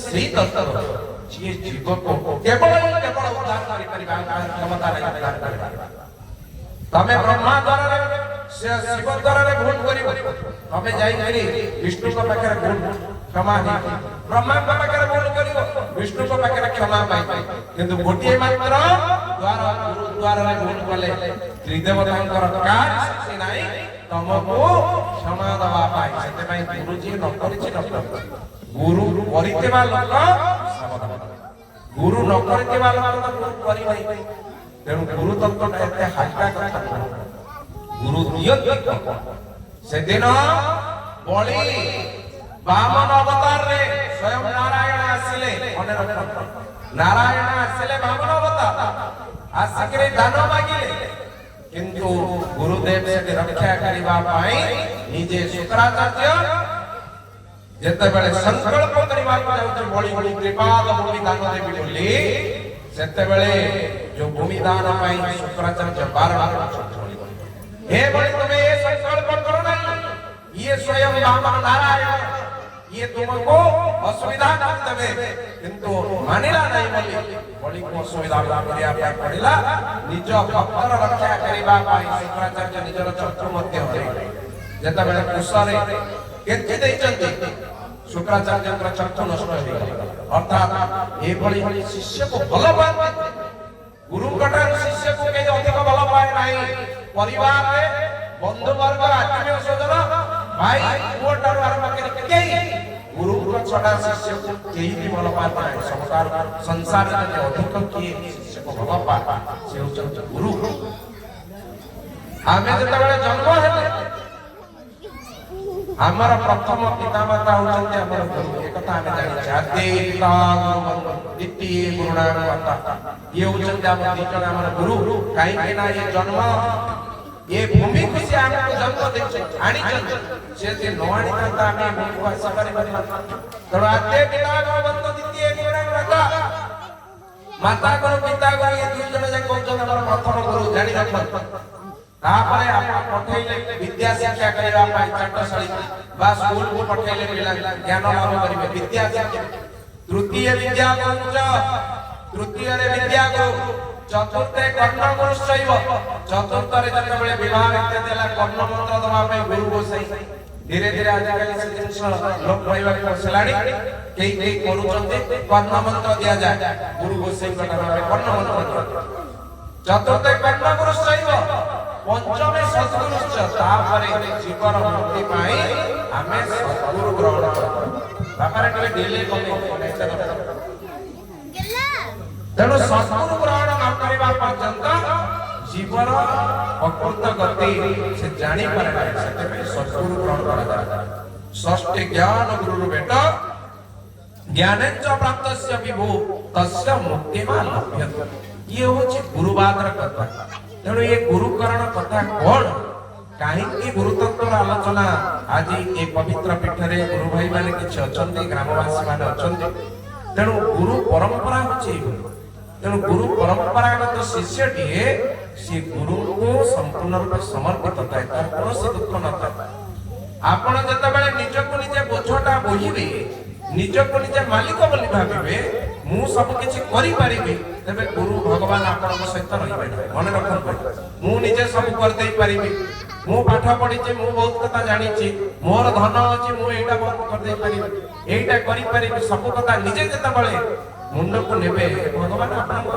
ସେଇ ତତ୍ତ୍ୱ ଯିଏ ଜୀବକୁ କେବଳ ଉଦ୍ଧାର କରିପାରିବା କ୍ଷମତା ନାହିଁ। ତମେ ବ୍ରହ୍ମା ଦ୍ୱାରରେ ଶିବ ଦ୍ୱାରରେ ଭୁଲ କରିବ, ତମେ ଯାଇକରି ବିଷ୍ଣୁଙ୍କ ପାଖରେ ଭୁଲ କ୍ଷମା ହେଇଛି, ବ୍ରହ୍ମାଙ୍କ ପାଖରେ ଭୁଲ କରିବ ବିଷ୍ଣୁଙ୍କ ପାଖରେ କ୍ଷମା ପାଇ, କିନ୍ତୁ ଗୋଟିଏ ମାତ୍ର ଦ୍ୱାର ଗୁରୁ ଦ୍ୱାରରେ ଭୁଲ କଲେ ତ୍ରିଦେବତାଙ୍କର କାହାର ଶକ୍ତି ନାହିଁ ତମକୁ କ୍ଷମା ଦେବା ପାଇଁ। ସେଥିପାଇଁ ଗୁରୁ ଯିଏ ନ କରିଛି ନ କରିଛି, ଗୁରୁ କରିଥିବା ଲୋକ ସାବଧାନ, ଗୁରୁ ନ କରିଥିବା ଲୋକ ତ ଗୁରୁ କରିବ। ତେଣୁ ଗୁରୁ ତତ୍ତ୍ୱଟା ଏତେ ହାଲକା କଥା ନୁହେଁ। ଗୁରୁ ଦିଅନ୍ତି ସେଦିନ ବଳି ବାମନ ଅବତାରରେ ସ୍ୱୟଂ ନାରାୟଣ ଆସିଲେ, ମନେ ରଖନ୍ତୁ ନାରାୟଣ ଆସିଲେ ବାମନ ଅବତାର ଆସିକରି ଦାନ ମାଗିଲେ, କିନ୍ତୁ ଗୁରୁଦେବ ସେଠି ରକ୍ଷା କରିବା ପାଇଁ ନିଜେ ଶୁକ୍ରାଚାର୍ଯ୍ୟ ଯେତେବେଳେ ସଂକଳ୍ପ କରିବାକୁ ଯାଉଛି ବଳି ବଳି ତ୍ରିପାଦ ଭୂମି ଦାନ ଦେବି ବୋଲି, ସେତେବେଳେ ଯୋଉ ଭୂମି ଦାନ ପାଇଁ ଶୁକ୍ରାଚାର୍ଯ୍ୟ ବାରବାର हे बड़ी तुम्हें ये संकल्प करो नहीं, ये स्वयं बामन नारायण ये तुमको असुविधा कर देवे, किंतु मानिला नहीं बोली बड़ी को असुविधा करिया पे पड़िला। निज भक्तर रक्षा करिबा पाई शुक्राचार्य निजर चक्र मध्य होले जेतबेले कुशरे केते दैचंती शुक्राचार्यଙ୍କର ଚକ୍ଷୁ ନଷ୍ଟ ହେଇଗଲା। ଅର୍ଥାତ ଏ ଭଳି ଶିଷ୍ୟକୁ ଭଲ ପାଆନ୍ତି, ଗୁରୁଙ୍କଠାରୁ ଶିଷ୍ୟକୁ କେହି ଅଧିକ ଭଲ ପାଏ ନାହିଁ। ପରିବାରରେ ବନ୍ଧୁବର୍ଗ ଆତ୍ମୀୟ ସ୍ୱଜନ ଭାଇ ପୁଅଠାରୁ ଆରମ୍ଭ କରି କେହି ଗୁରୁଙ୍କ ଛଡ଼ା ଶିଷ୍ୟକୁ କେହି ବି ଭଲ ପାଆନ୍ତି ନାହିଁ। ସଂସାରରେ ଅଧିକ କିଏ ଶିଷ୍ୟକୁ ଭଲ ପାଏ ସେ ହେଉଛନ୍ତି ଗୁରୁ। ଆମେ ଯେତେବେଳେ ଜନ୍ମ ହେଲେ ଆମର ପ୍ରଥମ ପିତାମାତା ହଉଛନ୍ତି ଆମର ଗୁରୁ, ଏକଥା ଆମେ ଜାଣିଛେ। ଆଦି ପିତା ଗୁରୁ ଦ୍ୱିତୀୟ ଗୁରୁଣାଂ ମାତା, ଇଏ ହଉଛନ୍ତି ଆମ ଦି ଜଣ ଆମର ଗୁରୁ। କାହିଁକି ନା ଏ ଜନ୍ମ ये भूमि को से हमको जन्म देचे आनी चंद से ते नो आनी था ଆମେ ଭୂମିକୁ ଆଶା କରିପାରିବା। ତେଣୁ ଆଦ୍ୟ ପିତା ବନ୍ଦ ଦ୍ୱିତୀୟ ଗୁରୁଣାଂ ମାତା, ମାତା ଗୁରୁ ପିତା ଗୁରୁ ଏ ଦୁଇ ଜଣ ଯାକ ହଉଛନ୍ତି ଆମର ପ୍ରଥମ ଗୁରୁ, ଜାଣି ରଖନ୍ତୁ। ତାପରେ ଆପଣ ପଠେଇଲେ ବିଦ୍ୟା ଶିକ୍ଷା କରିବା ପାଇଁ ଚାଟଶାଳୀ ବା ସ୍କୁଲକୁ ପଠେଇଲେ ପିଲା ଜ୍ଞାନ ଲାଭ କରିବେ ବିଦ୍ୟା ଶିକ୍ଷା। ତୃତୀୟ ବିଦ୍ୟା ଗୁରୁଚ, ତୃତୀୟରେ ବିଦ୍ୟା ଗୁରୁ, ଚତୁର୍ଥେ କର୍ଣ୍ଣ ଗୁରୁଶ୍ଚୈବ, ଚତୁର୍ଥରେ ଯେତେବେଳେ ବିବାହ ଇତ୍ୟାଦି ହେଲା କର୍ଣ୍ଣ ମନ୍ତ୍ର ଦେବା ପାଇଁ ଗୁରୁ ଗୋସାଇ। ଧୀରେ ଧୀରେ ଆଜିକାଲି ସେ ଜିନିଷ ଲୋପ ପାଇବାକୁ ବସିଲାଣି, କେହି କେହି କରୁଛନ୍ତି କର୍ଣ୍ଣ ମନ୍ତ୍ର ଦିଆଯାଏ ଗୁରୁ ଗୋସାଇଙ୍କ ନାମରେ କର୍ଣ୍ଣ ମନ୍ତ୍ର। ଚତୁର୍ଥେ କର୍ଣ୍ଣ ଗୁରୁଶ୍ଚୈବ, ପଞ୍ଚମେ ସଦ୍ଗୁରୁଶ୍ଚ, ତାପରେ ଜୀବନ ମୁକ୍ତି ପାଇଁ ଆମେ ସଦ୍ଗୁରୁ ଗ୍ରହଣ କରୁ। ତାପରେ ଟିକେ ଡେଲି ତେଣୁ ସଦ୍ଗୁରୁ ଗ୍ରହଣ ନ କରିବା ପର୍ଯ୍ୟନ୍ତ ଜୀବନ ଅକୃତ ଗତି ସେ ଜାଣିପାରେ ନାହିଁ। ସେଥିପାଇଁ ସଦ୍ଗୁରୁ ଗ୍ରହଣ କରାଯାଏ। ଷଷ୍ଠୀ ଜ୍ଞାନ ଗୁରୁରୁ ଭେଟ, ଜ୍ଞାନେଞ୍ଚ ପ୍ରାପ୍ତସ୍ୟ ବିଭୁ ତସ୍ୟ ମୁକ୍ତିମା ଲଭ୍ୟତେ। ଇଏ ହଉଛି ଗୁରୁବାଦର କଥା। ତେଣୁ ଏ ଗୁରୁକରଣ କଥା କଣ, କାହିଁକି ଗୁରୁତତ୍ତ୍ୱର ଆଲୋଚନା ଆଜି ଏ ପବିତ୍ର ପୀଠରେ ଗୁରୁ ଭାଇ ମାନେ କିଛି ଅଛନ୍ତି, ଗ୍ରାମବାସୀ ମାନେ ଅଛନ୍ତି। ତେଣୁ ଗୁରୁ ପରମ୍ପରା ହଉଛି ଏଇଭଳି। ତେଣୁ ଗୁରୁ ପରମ୍ପରାଗତ ଶିଷ୍ୟଟିଏ ସେ ଗୁରୁଙ୍କୁ ସମ୍ପୂର୍ଣ୍ଣ ରୂପେ ସମର୍ପିତ ଥାଏ, ତାର କୌଣସି ଦୁଃଖ ନଥାଏ। ଆପଣ ଯେତେବେଳେ ନିଜକୁ ନିଜେ ବୋଝଟା ବୋହିବେ, ନିଜକୁ ନିଜେ ମାଲିକ ବୋଲି ଭାବିବେ, ମୁଁ ସବୁ କିଛି କରିପାରିବି, ତେବେ ଗୁରୁ ଭଗବାନ ଆପଣଙ୍କ ସହିତ ରହିବେ ନାହିଁ। ମନେ ରଖନ୍ତୁ, ମୁଁ ନିଜେ ସବୁ କରିଦେଇ ପାରିବି, ମୁଁ ପାଠ ପଢିଛି, ମୁଁ ବହୁତ କଥା ଜାଣିଛି, ମୋର ଧନ ଅଛି, ମୁଁ ଏଇଟା ବହୁତ କରିଦେଇ ପାରିବି, ଏଇଟା କରିପାରିବି, ସବୁ କଥା ନିଜେ ଯେତେବେଳେ ମୁଣ୍ଡକୁ ନେବେ ଭଗବାନ ଆପଣଙ୍କ